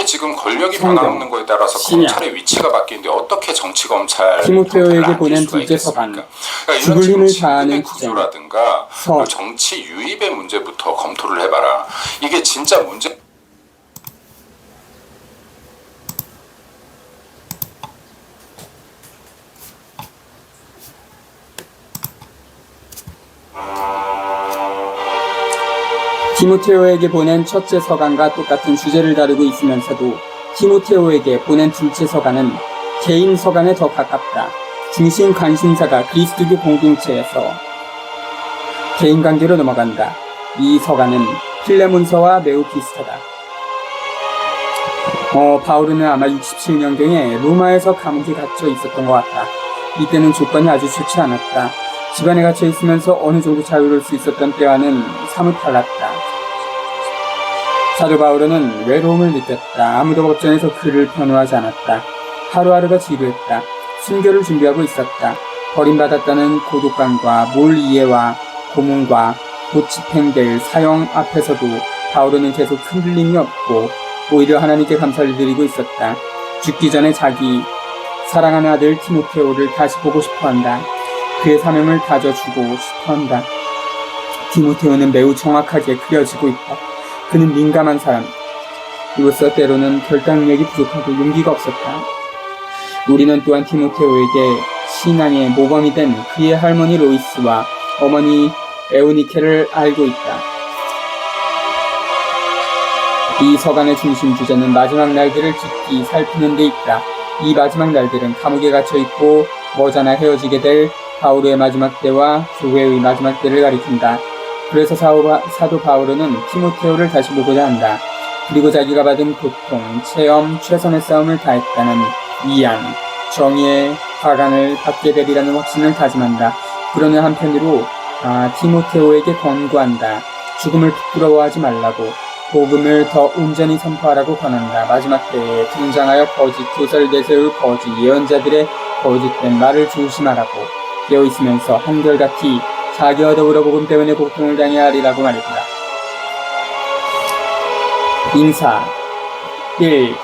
지금 권력이 성경, 변화하는 거에 따라서 신약, 검찰의 위치가 바뀌는데 어떻게 정치 검찰 티모테오에게 보낸 둘째 서간, 그러니까 죽을 이런 힘을 지금 다하는 신분의 투쟁, 구조라든가 서, 그 정치 유입의 문제부터 검토를 해봐라. 이게 진짜 문제. 티모테오에게 보낸 첫째 서간과 똑같은 주제를 다루고 있으면서도 티모테오에게 보낸 둘째 서간은 개인 서간에 더 가깝다. 중심 관심사가 그리스도교 공동체에서 개인 관계로 넘어간다. 이 서간은 필레몬서와 매우 비슷하다. 바울은 아마 67년경에 로마에서 감옥에 갇혀 있었던 것 같다. 이때는 조건이 아주 좋지 않았다. 집안에 갇혀 있으면서 어느 정도 자유로울 수 있었던 때와는 사뭇 달랐다. 사도 바울은 외로움을 느꼈다. 아무도 법정에서 그를 변호하지 않았다. 하루하루가 지루했다. 순교를 준비하고 있었다. 버림받았다는 고독감과 몰 이해와 고문과 곧 집행될 사형 앞에서도 바울은 계속 흔들림이 없고 오히려 하나님께 감사를 드리고 있었다. 죽기 전에 자기 사랑하는 아들 티모테오를 다시 보고 싶어한다. 그의 사명을 다져주고 싶어한다. 티모테오는 매우 정확하게 그려지고 있다. 그는 민감한 사람. 이로써 때로는 결단력이 부족하고 용기가 없었다. 우리는 또한 티모테오에게 신앙의 모범이 된 그의 할머니 로이스와 어머니 에우니케를 알고 있다. 이 서간의 중심 주제는 마지막 날들을 깊이 살피는 데 있다. 이 마지막 날들은 감옥에 갇혀있고 머지않아 헤어지게 될 바울의 마지막 때와 교회의 마지막 때를 가리킨다. 그래서 사도 바울은 티모테오를 다시 보고자 한다. 그리고 자기가 받은 고통, 체험, 최선의 싸움을 다했다는 위안, 정의의 화관을 받게 되리라는 확신을 다짐한다. 그러는 한편으로 티모테오에게 권고한다. 죽음을 부끄러워하지 말라고, 복음을 더 온전히 선포하라고 권한다. 마지막 때에 등장하여 거짓 교사를 내세울 거짓 예언자들의 거짓된 말을 조심하라고 깨어있으면서 한결같이 자기와 더불어 복음 때문에 고통을 당해야 하리라고 말했다. 인사 1.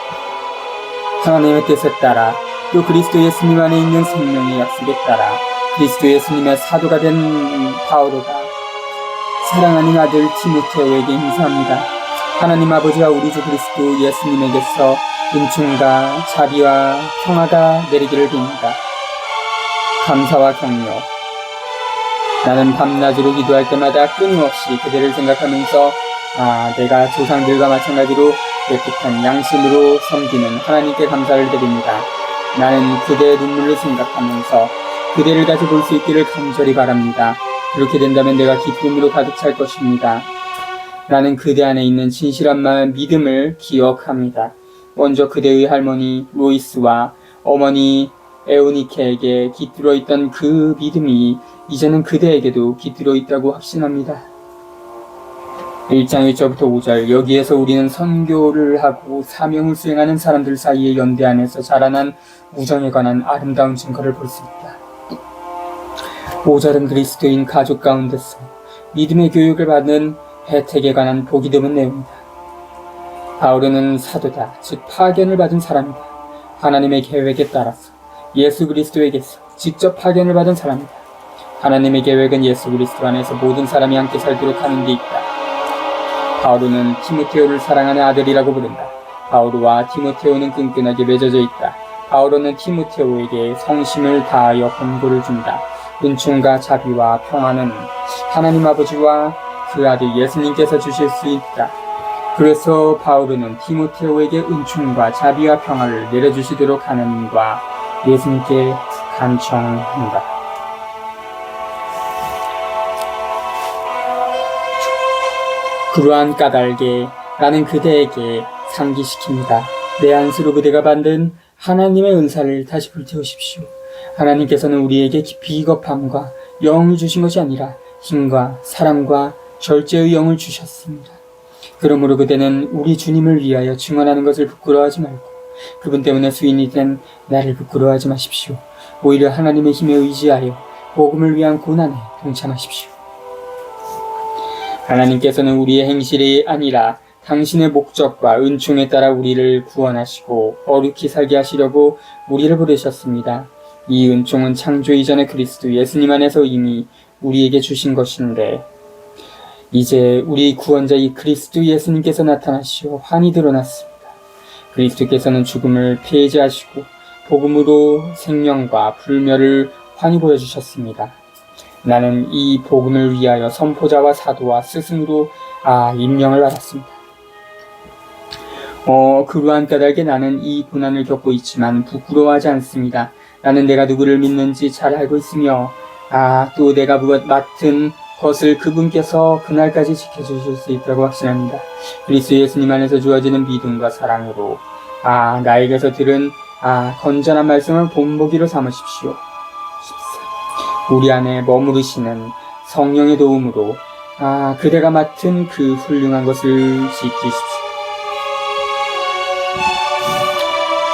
하나님의 뜻에 따라 또 그리스도 예수님 안에 있는 생명의 약속에 따라 그리스도 예수님의 사도가 된 바오로가 사랑하는 아들 티모테오에게 인사합니다. 하나님 아버지와 우리 주 그리스도 예수님에게서 은총과 자비와 평화가 내리기를 빕니다. 감사와 격려. 나는 밤낮으로 기도할 때마다 끊임없이 그대를 생각하면서 내가 조상들과 마찬가지로 깨끗한 양심으로 섬기는 하나님께 감사를 드립니다. 나는 그대의 눈물을 생각하면서 그대를 다시 볼 수 있기를 간절히 바랍니다. 그렇게 된다면 내가 기쁨으로 가득 찰 것입니다. 나는 그대 안에 있는 진실한 마음, 믿음을 기억합니다. 먼저 그대의 할머니 로이스와 어머니 에우니케에게 깃들어 있던 그 믿음이 이제는 그대에게도 깃들어 있다고 확신합니다. 1장 1절부터 5절. 여기에서 우리는 선교를 하고 사명을 수행하는 사람들 사이의 연대 안에서 자라난 우정에 관한 아름다운 증거를 볼 수 있다. 5절은 그리스도인 가족 가운데서 믿음의 교육을 받는 혜택에 관한 보기 드문 내용이다. 바울은 사도다, 즉 파견을 받은 사람이다. 하나님의 계획에 따라서 예수 그리스도에게서 직접 파견을 받은 사람이다. 하나님의 계획은 예수 그리스도 안에서 모든 사람이 함께 살도록 하는 데 있다. 바오로는 티모테오를 사랑하는 아들이라고 부른다. 바오로와 티모테오는 끈끈하게 맺어져 있다. 바오로는 티모테오에게 성심을 다하여 권고를 준다. 은총과 자비와 평화는 하나님 아버지와 그 아들 예수님께서 주실 수 있다. 그래서 바오로는 티모테오에게 은총과 자비와 평화를 내려주시도록 하나님과 예수님께 간청한다. 그러한 까닭에 나는 그대에게 상기시킵니다. 내 안수로 그대가 받은 하나님의 은사를 다시 불태우십시오. 하나님께서는 우리에게 비겁함과 영을 주신 것이 아니라 힘과 사랑과 절제의 영을 주셨습니다. 그러므로 그대는 우리 주님을 위하여 증언하는 것을 부끄러워하지 말고 그분 때문에 수인이 된 나를 부끄러워하지 마십시오. 오히려 하나님의 힘에 의지하여 복음을 위한 고난에 동참하십시오. 하나님께서는 우리의 행실이 아니라 당신의 목적과 은총에 따라 우리를 구원하시고 거룩히 살게 하시려고 우리를 부르셨습니다. 이 은총은 창조 이전의 그리스도 예수님 안에서 이미 우리에게 주신 것인데 이제 우리 구원자 이 그리스도 예수님께서 나타나시어 환히 드러났습니다. 그리스도께서는 죽음을 폐지하시고 복음으로 생명과 불멸을 환히 보여주셨습니다. 나는 이 복음을 위하여 선포자와 사도와 스승으로 임명을 받았습니다. 그러한 까닭에 나는 이 고난을 겪고 있지만 부끄러워하지 않습니다. 나는 내가 누구를 믿는지 잘 알고 있으며 또 내가 맡은 것을 그분께서 그날까지 지켜주실 수 있다고 확신합니다. 그리스도 예수님 안에서 주어지는 믿음과 사랑으로 나에게서 들은 건전한 말씀을 본보기로 삼으십시오. 우리 안에 머무르시는 성령의 도움으로 그대가 맡은 그 훌륭한 것을 지키십시오.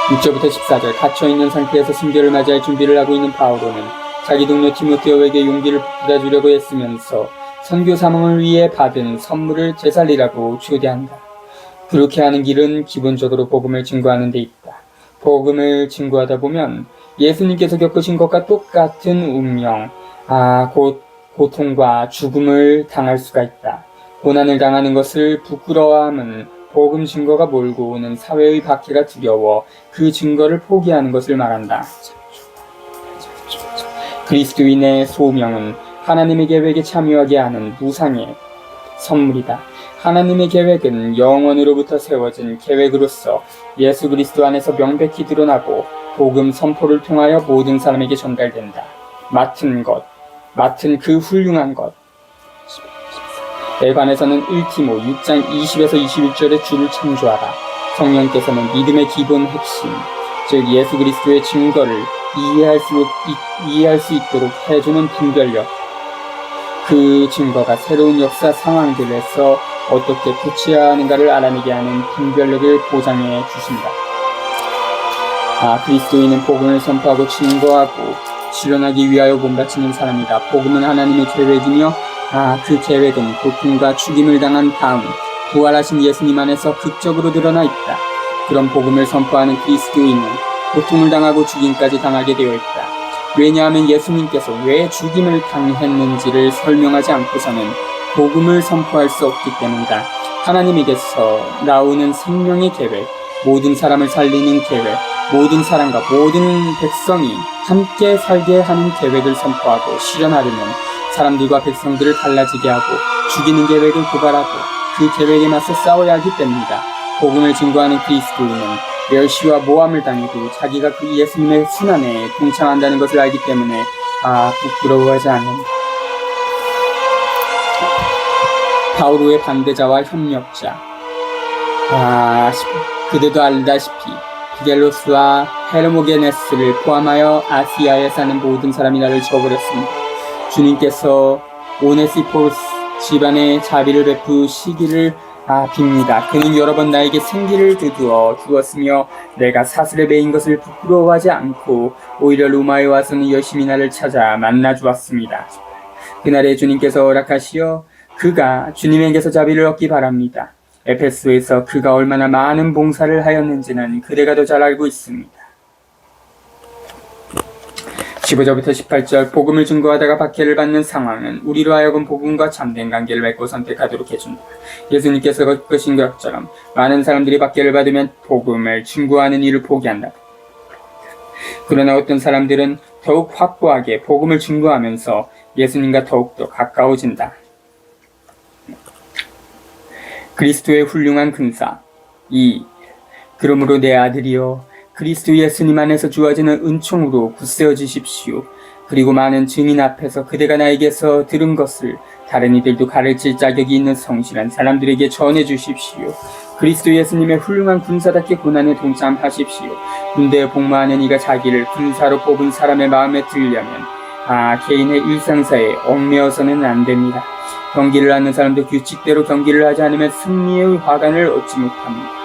6절부터 14절 갇혀있는 상태에서 순교를 맞이할 준비를 하고 있는 바오로는 자기 동료 디모데오에게 용기를 북돋아주려고 애쓰면서 선교 사명을 위해 받은 선물을 되살리라고 초대한다. 그렇게 하는 길은 기본적으로 복음을 증거하는 데 있다. 복음을 증거하다 보면 예수님께서 겪으신 것과 똑같은 운명, 고통과 죽음을 당할 수가 있다. 고난을 당하는 것을 부끄러워함은 복음 증거가 몰고 오는 사회의 박해가 두려워 그 증거를 포기하는 것을 말한다. 그리스도인의 소명은 하나님의 계획에 참여하게 하는 무상의 선물이다. 하나님의 계획은 영원으로부터 세워진 계획으로서 예수 그리스도 안에서 명백히 드러나고 복음 선포를 통하여 모든 사람에게 전달된다. 맡은 그 훌륭한 것. 에 관해서는 1티모 6장 20에서 21절에 주를 창조하라. 성령께서는 믿음의 기본 핵심, 즉 예수 그리스도의 증거를 이해할 수 있도록 해주는 분별력, 그 증거가 새로운 역사 상황들에서 어떻게 표치해야 하는가를 알아내게 하는 분별력을 보장해 주신다. 그리스도인은 복음을 선포하고 증거하고 실현하기 위하여 몸바치는 사람이다. 복음은 하나님의 계획이며 그 계획은 고통과 죽임을 당한 다음 부활하신 예수님 안에서 극적으로 드러나 있다. 그런 복음을 선포하는 그리스도인은 고통을 당하고 죽임까지 당하게 되어 있다. 왜냐하면 예수님께서 왜 죽임을 당했는지를 설명하지 않고서는 복음을 선포할 수 없기 때문이다. 하나님에게서 나오는 생명의 계획, 모든 사람을 살리는 계획, 모든 사람과 모든 백성이 함께 살게 하는 계획을 선포하고 실현하려면 사람들과 백성들을 달라지게 하고 죽이는 계획을 고발하고 그 계획에 맞서 싸워야 하기 때문이다. 복음을 증거하는 그리스도인은 멸시와 모함을 당해도 자기가 그 예수님의 순환에 동참한다는 것을 알기 때문에 부끄러워하지 않는다. 바오로의 반대자와 협력자, 그들도 알다시피 비겔로스와 헤르모게네스를 포함하여 아시아에 사는 모든 사람이 나를 저버렸습니다. 주님께서 오네시포르스 집안에 자비를 베푸시기를 빕니다. 그는 여러 번 나에게 생기를 두드어 주었으며 내가 사슬에 매인 것을 부끄러워하지 않고 오히려 로마에 와서는 열심히 나를 찾아 만나 주었습니다. 그날에 주님께서 허락하시어 그가 주님에게서 자비를 얻기 바랍니다. 에페소에서 그가 얼마나 많은 봉사를 하였는지는 그대가 더 잘 알고 있습니다. 15절부터 18절 복음을 증거하다가 박해를 받는 상황은 우리로 하여금 복음과 참된 관계를 맺고 선택하도록 해준다. 예수님께서 겪으신 것처럼 많은 사람들이 박해를 받으면 복음을 증거하는 일을 포기한다. 그러나 어떤 사람들은 더욱 확고하게 복음을 증거하면서 예수님과 더욱더 가까워진다. 그리스도의 훌륭한 근사 2. 그러므로 내 아들이여 그리스도 예수님 안에서 주어지는 은총으로 굳세어 주십시오. 그리고 많은 증인 앞에서 그대가 나에게서 들은 것을 다른 이들도 가르칠 자격이 있는 성실한 사람들에게 전해 주십시오. 그리스도 예수님의 훌륭한 군사답게 고난에 동참하십시오. 군대에 복무하는 이가 자기를 군사로 뽑은 사람의 마음에 들려면 개인의 일상사에 얽매여서는 안 됩니다. 경기를 하는 사람도 규칙대로 경기를 하지 않으면 승리의 화관을 얻지 못합니다.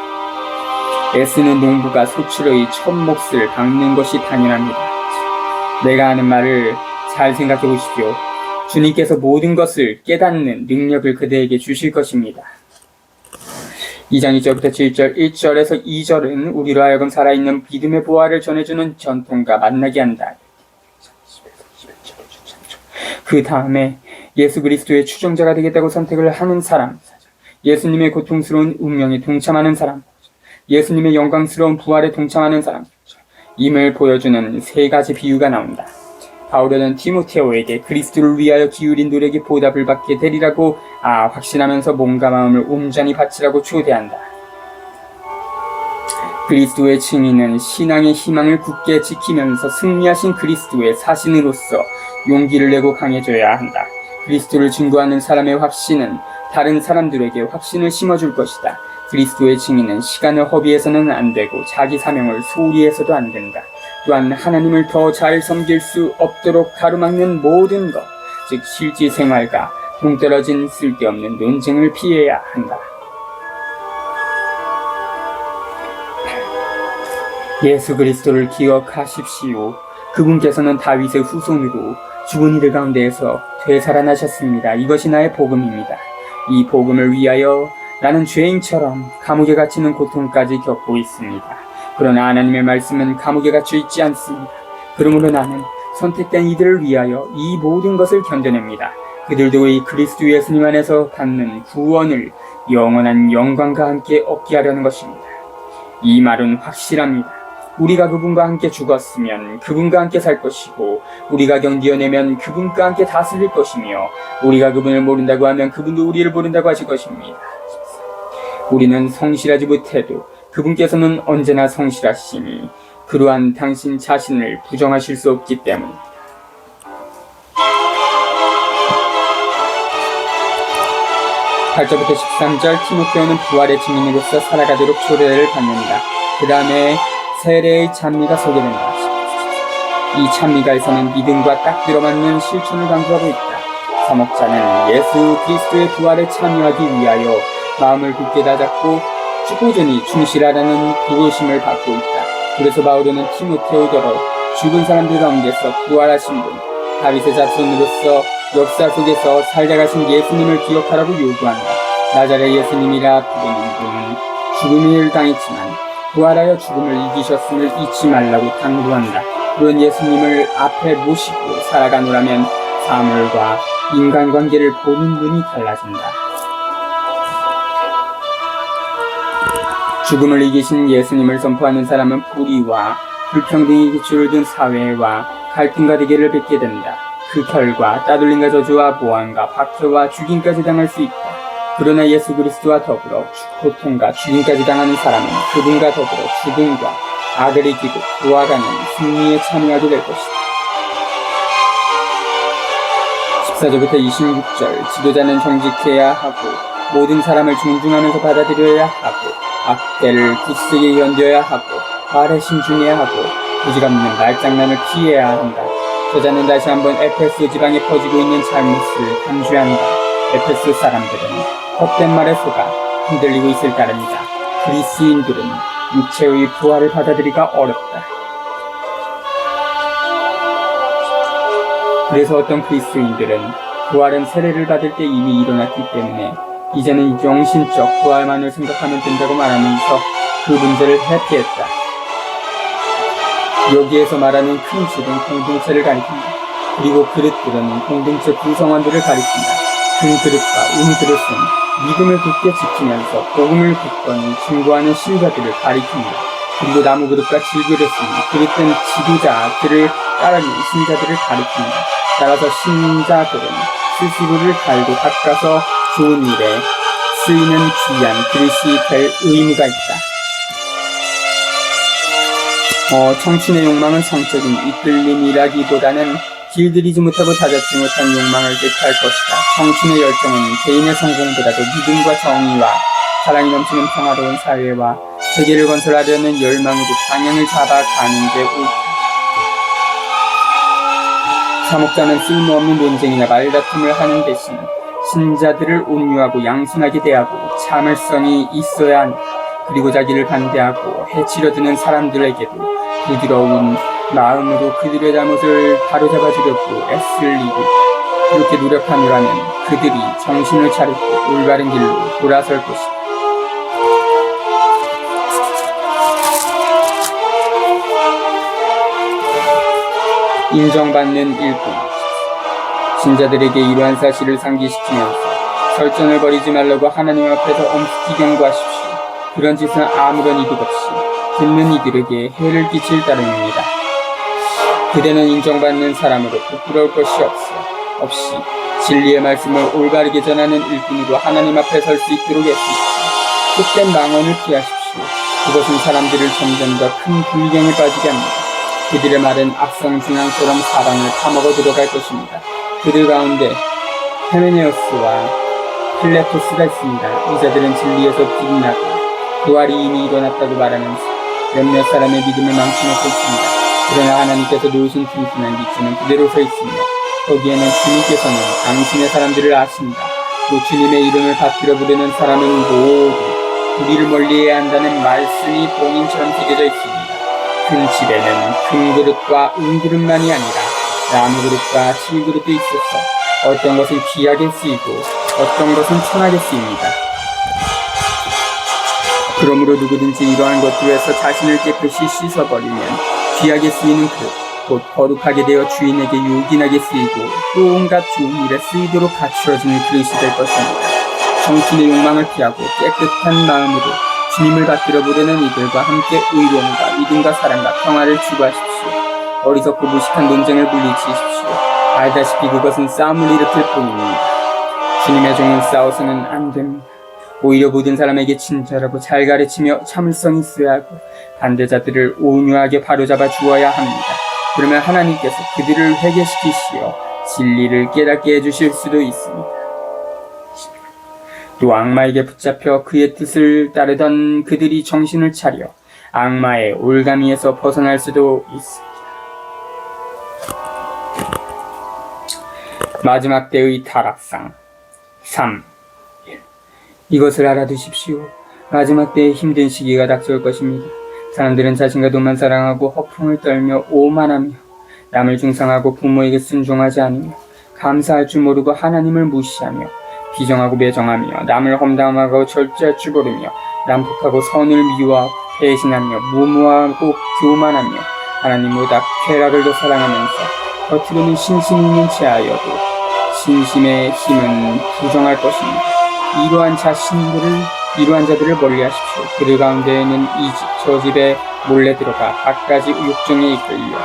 애쓰는 농부가 소출의 첫 몫을 박는 것이 당연합니다. 내가 하는 말을 잘 생각해 보십시오. 주님께서 모든 것을 깨닫는 능력을 그대에게 주실 것입니다. 2장 2절부터 7절, 1절에서 2절은 우리로 하여금 살아있는 믿음의 부활을 전해주는 전통과 만나게 한다. 그 다음에 예수 그리스도의 추종자가 되겠다고 선택을 하는 사람, 예수님의 고통스러운 운명에 동참하는 사람, 예수님의 영광스러운 부활에 동참하는 사람, 임을 보여주는 세 가지 비유가 나온다. 바울은 디모테오에게 그리스도를 위하여 기울인 노력이 보답을 받게 되리라고 확신하면서 몸과 마음을 온전히 바치라고 초대한다. 그리스도의 증인은 신앙의 희망을 굳게 지키면서 승리하신 그리스도의 사신으로서 용기를 내고 강해져야 한다. 그리스도를 증거하는 사람의 확신은 다른 사람들에게 확신을 심어줄 것이다. 그리스도의 증인은 시간을 허비해서는 안 되고 자기 사명을 소홀히 해서도 안 된다. 또한 하나님을 더 잘 섬길 수 없도록 가로막는 모든 것, 즉 실제 생활과 동떨어진 쓸데없는 논쟁을 피해야 한다. 예수 그리스도를 기억하십시오. 그분께서는 다윗의 후손으로 죽은 이들 가운데에서 되살아나셨습니다. 이것이 나의 복음입니다. 이 복음을 위하여 나는 죄인처럼 감옥에 갇히는 고통까지 겪고 있습니다. 그러나 하나님의 말씀은 감옥에 갇혀 있지 않습니다. 그러므로 나는 선택된 이들을 위하여 이 모든 것을 견뎌냅니다. 그들도 이 그리스도 예수님 안에서 받는 구원을 영원한 영광과 함께 얻게 하려는 것입니다. 이 말은 확실합니다. 우리가 그분과 함께 죽었으면 그분과 함께 살 것이고, 우리가 견디어내면 그분과 함께 다스릴 것이며, 우리가 그분을 모른다고 하면 그분도 우리를 모른다고 하실 것입니다. 우리는 성실하지 못해도 그분께서는 언제나 성실하시니 그러한 당신 자신을 부정하실 수 없기 때문입니다. 8절부터 13절, 티모테오는 부활의 증인으로서 살아가도록 초대를 받는다. 그 다음에 세례의 찬미가 소개된다. 이 찬미가에서는 믿음과 딱 들어맞는 실천을 강조하고 있다. 사목자는 예수 그리스도의 부활에 참여하기 위하여 마음을 굳게 다잡고 꾸준히 충실하라는 부르심을 받고 있다. 그래서 바울은 티모테오더러 죽은 사람들 가운데서 부활하신 분, 다윗의 자손으로서 역사 속에서 살아가신 예수님을 기억하라고 요구한다. 나자렛 예수님이라 부르는 분은 죽음을 당했지만 부활하여 죽음을 이기셨음을 잊지 말라고 당부한다. 그런 예수님을 앞에 모시고 살아가노라면 사물과 인간관계를 보는 눈이 달라진다. 죽음을 이기신 예수님을 선포하는 사람은 불의와 불평등이 기초를 둔 사회와 갈등과 대결을 빚게 된다. 그 결과 따돌림과 저주와 모함과 박해와 죽임까지 당할 수 있다. 그러나 예수 그리스도와 더불어 고통과 죽임까지 당하는 사람은 그분과 더불어 죽음과 악을 이기고 부활하는 승리에 참여하게 될 것이다. 14절부터 26절, 지도자는 정직해야 하고 모든 사람을 존중하면서 받아들여야 하고 악대를 굳세게 견뎌야 하고 말에 신중해야 하고 부질없는 말장난을 피해야 한다. 저자는 다시 한번 에페소 지방에 퍼지고 있는 잘못을 강조한다. 에페소 사람들은 헛된 말에 속아 흔들리고 있을 따름이다. 그리스인들은 육체의 부활을 받아들이기가 어렵다. 그래서 어떤 그리스도인들은 부활은 세례를 받을 때 이미 일어났기 때문에 이제는 영신적 부활만을 생각하면 된다고 말하면서 그 문제를 회피했다. 여기에서 말하는 큰 집은 공동체를 가리킨다. 그리고 그릇들은 공동체 구성원들을 가리킨다. 큰 그릇과 은그릇은 믿음을 굳게 지키면서 복음을 굳건히 증거하는 신자들을 가리킨다. 그리고 나무 그릇과 질그릇은 그릇된 지도자들을 따르는 신자들을 가리킨다. 따라서 신자들은 스스로를 갈고 닦아서 좋은 일에 쓰이는 귀한 그릇이 될 의무가 있다. 청춘의 욕망은 성적인 이끌림이라기보다는 길들이지 못하고 다잡지 못한 욕망을 뜻할 것이다. 청춘의 열정은 개인의 성공보다도 믿음과 정의와 사랑이 넘치는 평화로운 사회와 세계를 건설하려는 열망으로 방향을 잡아가는 데 옳다. 사목자는 쓸모없는 논쟁이나 말다툼을 하는 대신 신자들을 온유하고 양순하게 대하고 참을성이 있어야 한다. 그리고 자기를 반대하고 해치려 드는 사람들에게도 부드러운 마음으로 그들의 잘못을 바로잡아주려고 애쓸 일을 그렇게 노력하노라면 그들이 정신을 차리고 올바른 길로 돌아설 것이다. 인정받는 일꾼. 신자들에게 이러한 사실을 상기시키면서 설전을 벌이지 말라고 하나님 앞에서 엄숙히 경고하십시오. 그런 짓은 아무런 이득 없이 듣는 이들에게 해를 끼칠 따름입니다. 그대는 인정받는 사람으로 부끄러울 것이 없이 진리의 말씀을 올바르게 전하는 일꾼으로 하나님 앞에 설 수 있도록 애쓰십시오. 헛된 망언을 피하십시오. 그것은 사람들을 점점 더 큰 불경에 빠지게 합니다. 그들의 말은 악성 중앙처럼 사방을 파먹어 들어갈 것입니다. 그들 가운데 헤메네오스와 필레토스가 있습니다. 이 자들은 진리에서 비나가 부활이 이미 일어났다고 말하면서 몇몇 사람의 믿음을 망쳐놓고 있습니다. 그러나 하나님께서 놓으신 튼튼한 기초는 그대로 서 있습니다. 거기에는 주님께서는 당신의 사람들을 아십니다. 또 주님의 이름을 받들어 부르는 사람은 모두 우리를 멀리해야 한다는 말씀이 봉인처럼 새겨져 있습니다. 큰 집에는 큰 그릇과 은그릇만이 아니라 나무 그릇과 실그릇도 있어서 어떤 것은 귀하게 쓰이고 어떤 것은 천하게 쓰입니다. 그러므로 누구든지 이러한 것들에서 자신을 깨끗이 씻어버리면 귀하게 쓰이는 그릇, 곧 거룩하게 되어 주인에게 요긴하게 쓰이고 또 온갖 좋은 일에 쓰이도록 갖추어지는 그릇이 될 것입니다. 정신의 욕망을 피하고 깨끗한 마음으로 주님을 받들어 부르는 이들과 함께 의로움과 믿음과 사랑과 평화를 추구하십시오. 어리석고 무식한 논쟁을 물리치십시오. 알다시피 그것은 싸움을 일으킬 뿐입니다. 주님의 종은 싸워서는 안 됩니다. 오히려 모든 사람에게 친절하고 잘 가르치며 참을성이 있어야 하고 반대자들을 온유하게 바로잡아 주어야 합니다. 그러면 하나님께서 그들을 회개시키시어 진리를 깨닫게 해주실 수도 있습니다. 또 악마에게 붙잡혀 그의 뜻을 따르던 그들이 정신을 차려 악마의 올가미에서 벗어날 수도 있습니다. 마지막 때의 타락상 3. 이것을 알아두십시오. 마지막 때에 힘든 시기가 닥쳐올 것입니다. 사람들은 자신과 돈만 사랑하고 허풍을 떨며 오만하며 남을 중상하고 부모에게 순종하지 않으며 감사할 줄 모르고 하나님을 무시하며 비정하고 매정하며 남을 험담하고 절제할 줄 모르며 난폭하고 선을 미워하고 배신하며 무모하고 교만하며 하나님보다 쾌락을 더 사랑하면서 겉으로는 신심이 있는 체하여도 신심의 힘은 부정할 것입니다. 이러한 자들을 멀리하십시오. 그들 가운데에는 이 집 저 집에 몰래 들어가 갖가지 욕정에 이끌려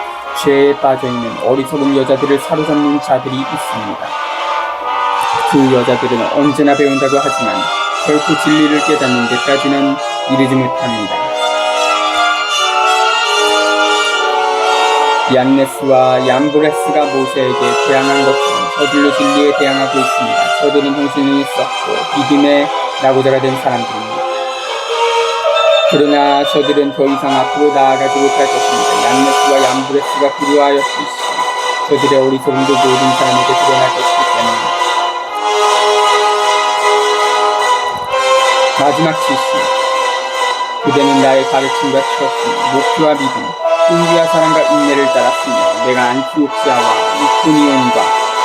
죄에 빠져있는 어리석은 여자들을 사로잡는 자들이 있습니다. 그 여자들은 언제나 배운다고 하지만 결코 진리를 깨닫는 데까지는 이르지 못합니다. 얀네스와 얀브레스가 모세에게 대항한 것처럼 저들로 진리에 대항하고 있습니다. 저들은 정신이 있었고 믿음의 나고자가 된 사람들입니다. 그러나 저들은 더 이상 앞으로 나아가지 못할 것입니다. 얀네스와 얀브레스가 그리하였듯이 저들의 어리석음도 모든 사람에게 드러날 것이기 때문입니다. 마지막 지시. 그대는 나의 가르침과 추었으며 목표와 믿음, 끈기와 사랑과 인내를 따랐으며 내가 안티오키아와 이코니온과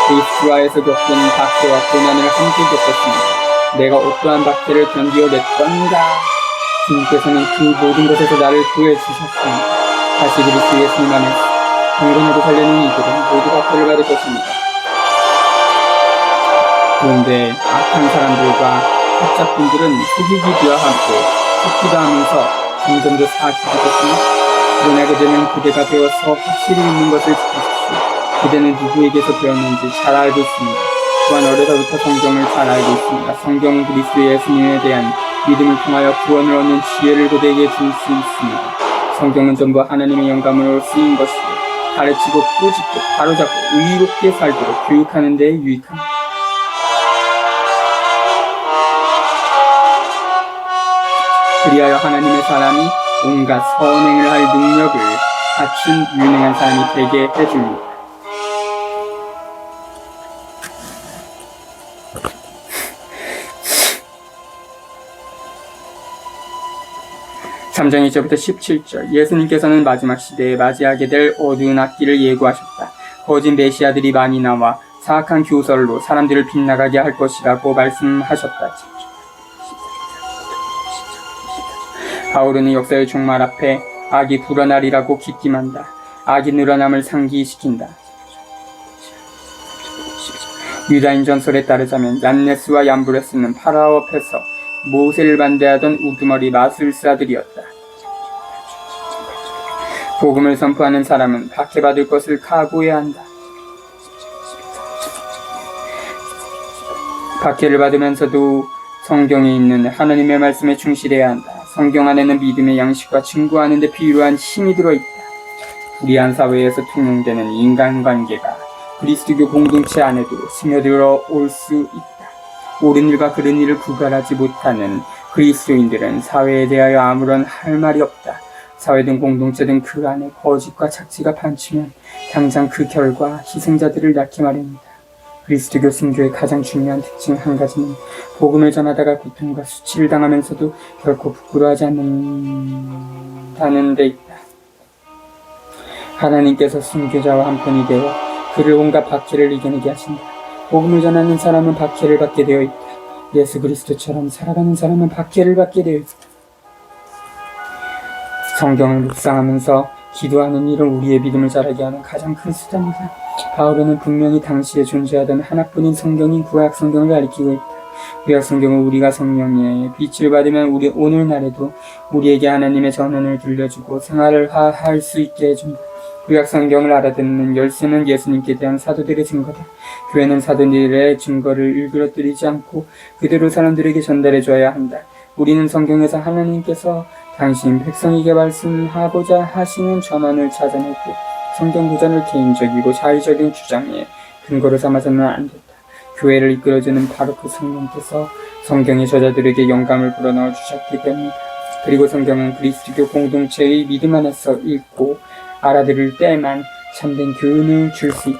리스트라에서 겪은 박해와 고난을 함께 겪었습니다. 내가 어떠한 박해를 견디어냈던가. 주님께서는 그 모든 것에서 나를 구해주셨습니다. 다시 그리스도 예수님 안에서 강건하고 살려는 이들은 모두 박해를 받을 것입니다. 그런데 악한 사람들과 학자분들은 속이기 비하하고 속기도 하면서 점점 더 사악해질 것입니다. 그러나 그대는 그대가 배워서 확실히 있는 것을 지키십시오. 그대는 누구에게서 배웠는지 잘 알고 있습니다. 또한 어려서부터 성경을 잘 알고 있습니다. 성경은 그리스도 예수님에 대한 믿음을 통하여 구원을 얻는 지혜를 그대에게 줄 수 있습니다. 성경은 전부 하나님의 영감으로 쓰인 것이고 가르치고 꾸짖고 바로잡고 의롭게 살도록 교육하는 데 유익합니다. 그리하여 하나님의 사람이 온갖 선행을 할 능력을 갖춘 유능한 사람이 되게 해줍니다. 3장 1절부터 17절. 예수님께서는 마지막 시대에 맞이하게 될 어두운 앞길을 예고하셨다. 거짓 메시아들이 많이 나와 사악한 교설로 사람들을 빗나가게 할 것이라고 말씀하셨다. 바울은 역사의 종말 앞에 악이 불어나리라고 기김한다. 악이 늘어남을 상기시킨다. 유다인 전설에 따르자면 얀네스와 얀브레스는 파라오 앞에서 모세를 반대하던 우두머리 마술사들이었다. 복음을 선포하는 사람은 박해받을 것을 각오해야 한다. 박해를 받으면서도 성경에 있는 하나님의 말씀에 충실해야 한다. 성경 안에는 믿음의 양식과 증거하는 데 필요한 힘이 들어있다. 불의한 사회에서 통용되는 인간관계가 그리스도교 공동체 안에도 스며들어 올 수 있다. 옳은 일과 그른 일을 구별하지 못하는 그리스도인들은 사회에 대하여 아무런 할 말이 없다. 사회든 공동체든 그 안에 거짓과 착취가 판치면 당장 그 결과 희생자들을 낳기 마련이다. 그리스도교 순교의 가장 중요한 특징 한 가지는 복음을 전하다가 고통과 수치를 당하면서도 결코 부끄러워하지 않는다는 데 있다. 하나님께서 순교자와 한편이 되어 그를 온갖 박해를 이겨내게 하신다. 복음을 전하는 사람은 박해를 받게 되어 있다. 예수 그리스도처럼 살아가는 사람은 박해를 받게 되어 있다. 성경을 묵상하면서 기도하는 일은 우리의 믿음을 자라게 하는 가장 큰 수단이다. 바울은 분명히 당시에 존재하던 하나뿐인 성경인 구약 성경을 가리키고 있다. 구약 성경은 우리가 성령의 빛을 받으면 우리 오늘날에도 우리에게 하나님의 전언을 들려주고 생활을 할 수 있게 해준다. 구약 성경을 알아듣는 열쇠는 예수님께 대한 사도들의 증거다. 교회는 사도들의 증거를 일그러뜨리지 않고 그대로 사람들에게 전달해줘야 한다. 우리는 성경에서 하나님께서 당신 백성에게 말씀하고자 하시는 전언을 찾아내고 성경 구전을 개인적이고 자의적인 주장에 근거로 삼아서는 안 된다. 교회를 이끌어주는 바로 그 성령께서 성경의 저자들에게 영감을 불어넣어 주셨기 때문이다. 그리고 성경은 그리스도교 공동체의 믿음 안에서 읽고 알아들을 때만 참된 교훈을 줄 수 있다.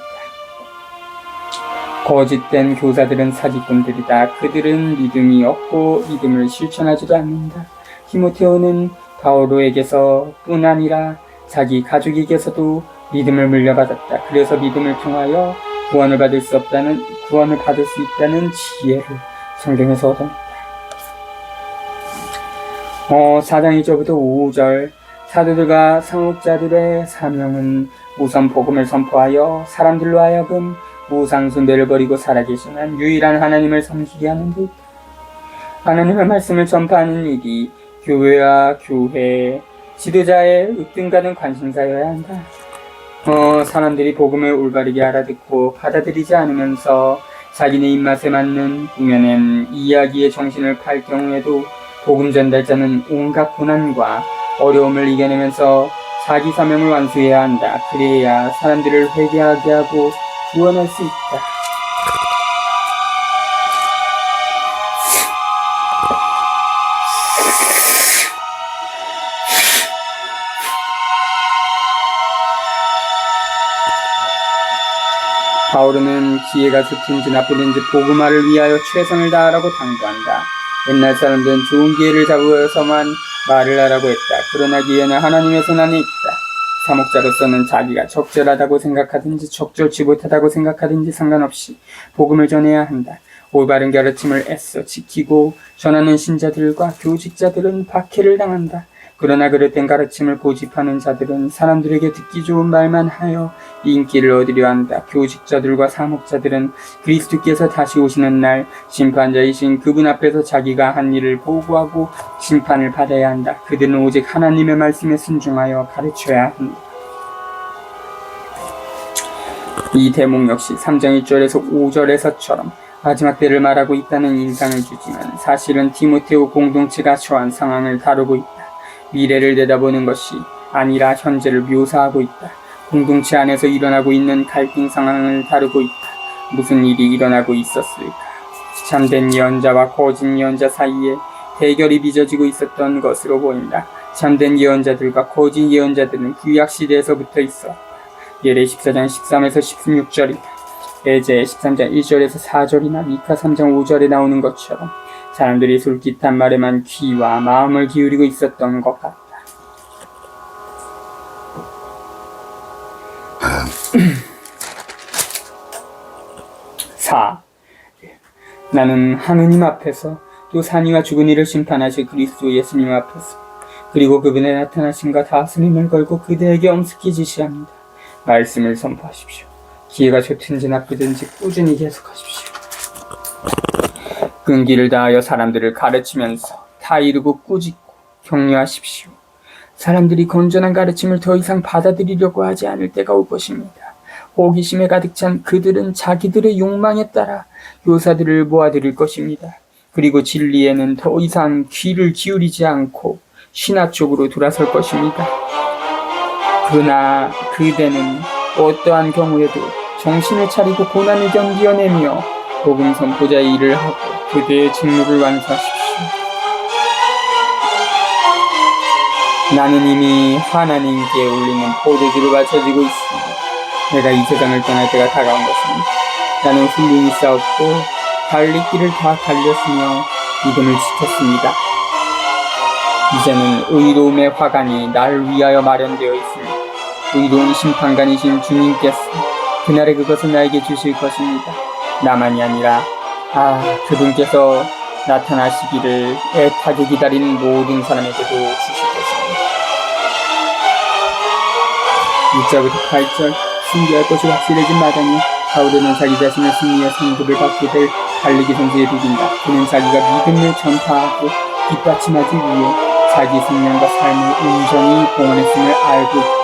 거짓된 교사들은 사기꾼들이다. 그들은 믿음이 없고 믿음을 실천하지도 않는다. 티모테오는 바오로에게서 뿐 아니라 자기 가족에게서도 믿음을 물려받았다. 그래서 믿음을 통하여 구원을 받을 수 있다는 지혜를 성경에서 얻었다. 4장 1절부터 5절 사도들과 상옥자들의 사명은 우선 복음을 선포하여 사람들로 하여금 우상 숭배를 버리고 살아계시는 유일한 하나님을 섬기게 하는 데 있다. 하나님의 말씀을 전파하는 일이 교회와 교회 지도자의 으뜸가는 관심사여야 한다. 사람들이 복음을 올바르게 알아듣고 받아들이지 않으면서 자기네 입맛에 맞는 꾸며낸 이야기의 정신을 팔 경우에도 복음 전달자는 온갖 고난과 어려움을 이겨내면서 자기 사명을 완수해야 한다. 그래야 사람들을 회개하게 하고 구원할 수 있다. 바울은 기회가 좋든지 나쁘든지 복음화를 위하여 최선을 다하라고 당부한다. 옛날 사람들은 좋은 기회를 잡아서만 말을 하라고 했다. 그러나 기회는 하나님의 손 안에 있다. 사목자로서는 자기가 적절하다고 생각하든지 적절치 못하다고 생각하든지 상관없이 복음을 전해야 한다. 올바른 가르침을 애써 지키고 전하는 신자들과 교직자들은 박해를 당한다. 그러나 그릇된 가르침을 고집하는 자들은 사람들에게 듣기 좋은 말만 하여 인기를 얻으려 한다. 교직자들과 사목자들은 그리스도께서 다시 오시는 날 심판자이신 그분 앞에서 자기가 한 일을 보고하고 심판을 받아야 한다. 그들은 오직 하나님의 말씀에 순종하여 가르쳐야 한다. 이 대목 역시 3장 1절에서 5절에서처럼 마지막 때를 말하고 있다는 인상을 주지만 사실은 디모데오 공동체가 처한 상황을 다루고 있다. 미래를 내다보는 것이 아니라 현재를 묘사하고 있다. 공동체 안에서 일어나고 있는 갈등 상황을 다루고 있다. 무슨 일이 일어나고 있었을까? 참된 예언자와 거짓 예언자 사이에 대결이 빚어지고 있었던 것으로 보인다. 참된 예언자들과 거짓 예언자들은 구약시대에서부터 있었다. 예레 14장 13에서 16절이다. 에제 13장 1절에서 4절이나 미카 3장 5절에 나오는 것처럼 사람들이 솔깃한 말에만 귀와 마음을 기울이고 있었던 것 같다. 나는 하느님 앞에서 또 산이와 죽은 이를 심판하실 그리스도 예수님 앞에서 그리고 그분의 나타나심과 다스림을 걸고 그대에게 엄습히 지시합니다. 말씀을 선포하십시오. 기회가 좋든지 나쁘든지 꾸준히 계속하십시오. 끈기를 다하여 사람들을 가르치면서 다 이루고 꾸짖고 격려하십시오. 사람들이 건전한 가르침을 더 이상 받아들이려고 하지 않을 때가 올 것입니다. 호기심에 가득 찬 그들은 자기들의 욕망에 따라 요사들을 모아들일 것입니다. 그리고 진리에는 더 이상 귀를 기울이지 않고 신화 쪽으로 돌아설 것입니다. 그러나 그대는 어떠한 경우에도 정신을 차리고 고난을 견디어내며 복음 선포자의 일을 하고 그대의 직무를 완수하십시오. 나는 이미 하나님께 올리는 포도주를 마쳐지고 있습니다. 내가 이 세상을 떠날 때가 다가온 것입니다. 나는 훌륭히 싸웠고 달릴 길을 다 달렸으며 믿음을 지켰습니다. 이제는 의로움의 화관이 나를 위하여 마련되어 있습니다. 의로운 심판관이신 주님께서 그날에 그것을 나에게 주실 것입니다. 나만이 아니라 그분께서 나타나시기를 애타게 기다리는 모든 사람에게도 주실 것입니다. 6절부터 8절 승리할 것이 확실해진 마당에 바울은 자기 자신을 승리의 상급을 받게 될 달리기 선수에 비긴다. 그는 자기가 믿음을 전파하고 뒷받침하기 위해 자기 생명과 삶을 온전히 봉헌했음을 알고 있다.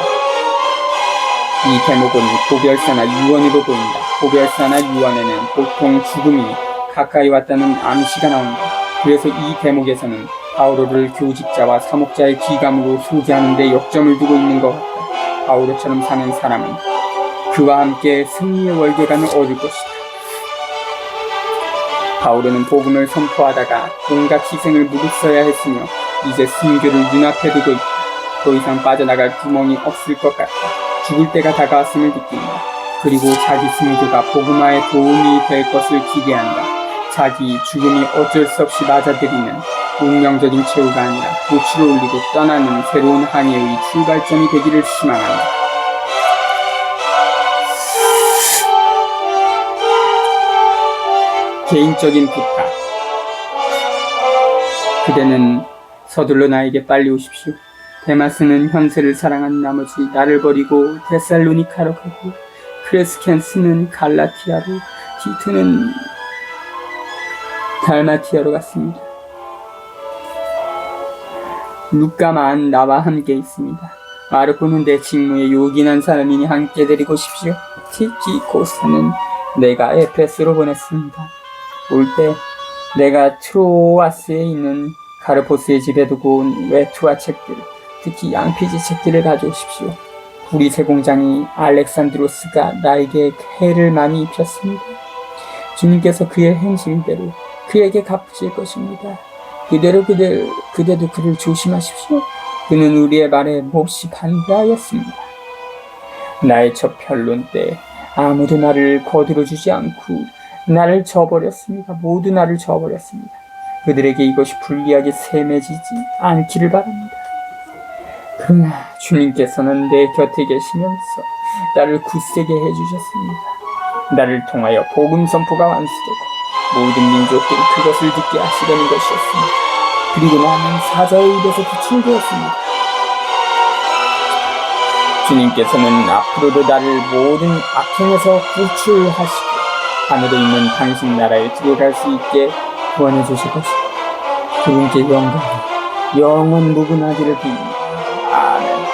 이 대목은 보별사나 유언으로 보인다. 보별사나 유언에는 보통 죽음이 가까이 왔다는 암시가 나온다. 그래서 이 대목에서는 바오로를 교직자와 사목자의 귀감으로 소개하는 데 역점을 두고 있는 것 같다. 바오로처럼 사는 사람은 그와 함께 승리의 월계관을 얻을 것이다. 바오로는 복음을 선포하다가 온갖 희생을 무릅써야 했으며 이제 순교를 눈앞에 두고 있다. 더 이상 빠져나갈 구멍이 없을 것 같다. 죽을 때가 다가왔음을 느낀다. 그리고 자기 순교가 복음화에 도움이 될 것을 기대한다. 자기 죽음이 어쩔 수 없이 맞아들이는 운명적인 최후가 아니라 노출을 올리고 떠나는 새로운 항해의 출발점이 되기를 희망한다. 개인적인 부탁. 그대는 서둘러 나에게 빨리 오십시오. 데마스는 현세를 사랑한 나머지 나를 버리고 데살로니카로 가고 크레스켄스는 갈라티아로, 티투는 달마티아로 갔습니다. 루카만 나와 함께 있습니다. 마르코는 내 직무에 요긴한 사람이니 함께 데리고 오십시오. 티키코스는 내가 에페스로 보냈습니다. 올 때 내가 트로아스에 있는 가르포스의 집에 두고 온 외투와 책들, 특히 양피지 책들을 가져오십시오. 우리 새 공장이 알렉산드로스가 나에게 해를 많이 입혔습니다. 주님께서 그의 행실대로 그에게 갚으실 것입니다. 그대도 그를 조심하십시오. 그는 우리의 말에 몹시 반대하였습니다. 나의 첫 변론 때 아무도 나를 거들어주지 않고 나를 저버렸습니다. 모두 나를 저버렸습니다. 그들에게 이것이 불리하게 셈해지지 않기를 바랍니다. 그러나 주님께서는 내 곁에 계시면서 나를 굳세게 해주셨습니다. 나를 통하여 복음 선포가 완수되고 모든 민족들이 그것을 듣게 하시려는 것이었습니다. 그리고 나는 사자의 입에서 구출되었습니다. 주님께서는 앞으로도 나를 모든 악행에서 구출하시고 하늘에 있는 당신 나라에 들어갈 수 있게 구원해 주실 것입니다. 그분께 영광이 영원 무궁하기를 빕니다. 아멘.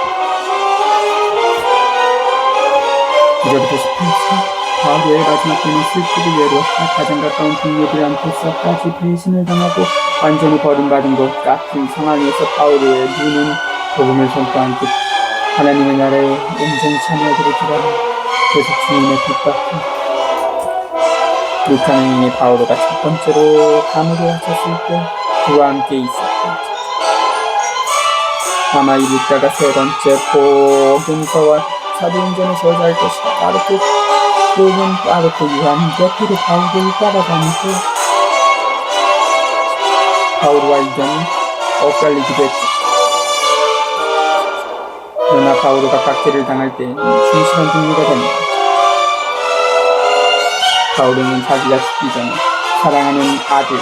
1절부터 18절. 바울의 마지막 때는 슬프고 외로웠다. 가장 가까운 동료들 앞에서까지 배신을 당하고 완전히 버림받은 것 같은 상황에서 바울의 눈은 복음을 선포한 듯 하나님의 나라에 온전히 참여하기를 기다려 계속 주님의 뜻밖에. 루카는 이미 바오로가 첫 번째로 감옥에 갇혔을 때 그와 함께 있었다. 아마 이 루카가 세 번째 복음서와 사도행전을 저자할 것이다. 마르코 요한 옆으로 바울을 따라다니고 바울과 이전이 엇갈리기도 했다. 그러나 바오로가 박해를 당할 때 충실한 동료가 됩니다. 바오로는 자기가 죽기 전에 사랑하는 아들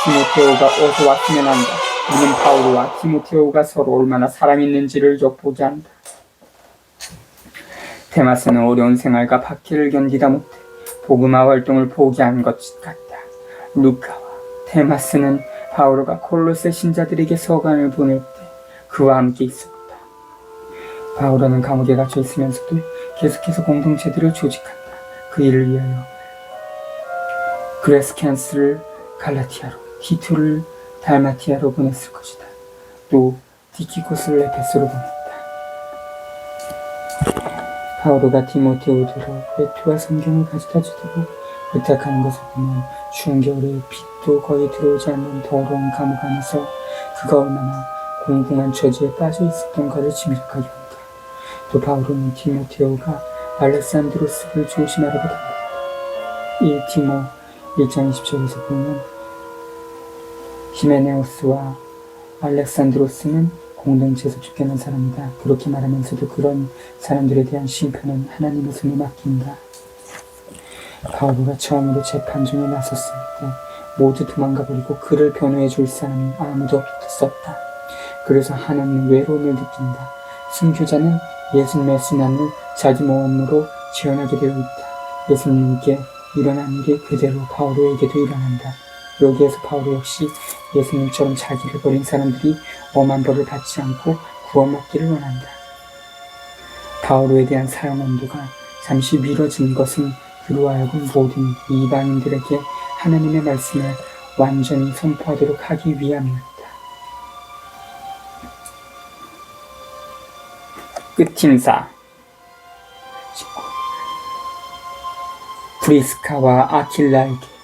디모테오가 어서 왔으면 한다. 이는 바울과 디모데오가 서로 얼마나 사랑했는지를 엿보게 한다. 데마스는 어려운 생활과 박해를 견디다 못해 복음화 활동을 포기한 것 같다. 루카와 데마스는 바울과 콜로세 신자들에게 서간을 보낼 때 그와 함께 있었다. 바울은 감옥에 갇혀 있으면서도 계속해서 공동체들을 조직한다. 그 일을 위하여 그레스캔스를 갈라티아로, 티투를 달마티아로 보냈을 것이다. 또 디키코스를 에페소로 보냈다. 바오로가 디모데오더러 외투와 성경을 가져다 주도록 부탁하는 것을 보면 추운 겨울에 빛도 거의 들어오지 않는 더러운 감옥 안에서 그가 얼마나 공공한 처지에 빠져 있었던가를 짐작하게 한다. 또 바오로는 디모데오가 알렉산드로스를 조심하라고 합니다. 1티모 1장 20절에서 보면 히메네오스와 알렉산드로스는 공동체에서 쫓겨난 사람이다. 그렇게 말하면서도 그런 사람들에 대한 심판은 하나님의 손에 맡긴다. 바오로가 처음으로 재판 중에 나섰을 때 모두 도망가버리고 그를 변호해 줄 사람이 아무도 없었다. 그래서 하나님은 외로움을 느낀다. 순교자는 예수님의 순환을 자기 모험으로 지원하게 되어 있다. 예수님께 일어난 일이 그대로 바오로에게도 일어난다. 여기에서 바오로 역시 예수님처럼 자기를 버린 사람들이 엄한 벌을 받지 않고 구원받기를 원한다. 바오로에 대한 사형 언도가 잠시 미뤄진 것은 그로 하여금 모든 이방인들에게 하나님의 말씀을 완전히 선포하도록 하기 위함이었다. 끝임사 프리스카와 아킬라에게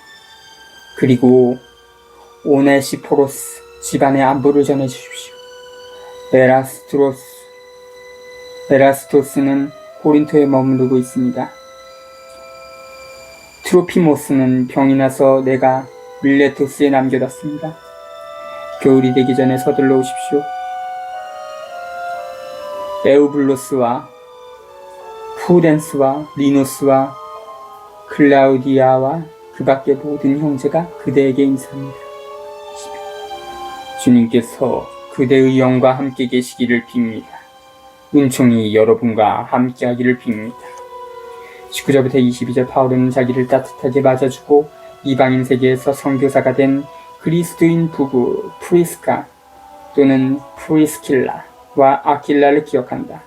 그리고 오네시포로스 집안의 안부를 전해주십시오. 에라스토스는 고린토에 머무르고 있습니다. 트로피모스는 병이 나서 내가 밀레토스에 남겨뒀습니다. 겨울이 되기 전에 서둘러 오십시오. 에우블로스와 푸덴스와 리노스와 클라우디아와 그 밖의 모든 형제가 그대에게 인사합니다. 주님께서 그대의 영과 함께 계시기를 빕니다. 은총이 여러분과 함께하기를 빕니다. 19절부터 22절 바울은 자기를 따뜻하게 맞아주고 이방인 세계에서 선교사가 된 그리스도인 부부 프리스카 또는 프리스킬라와 아킬라를 기억한다.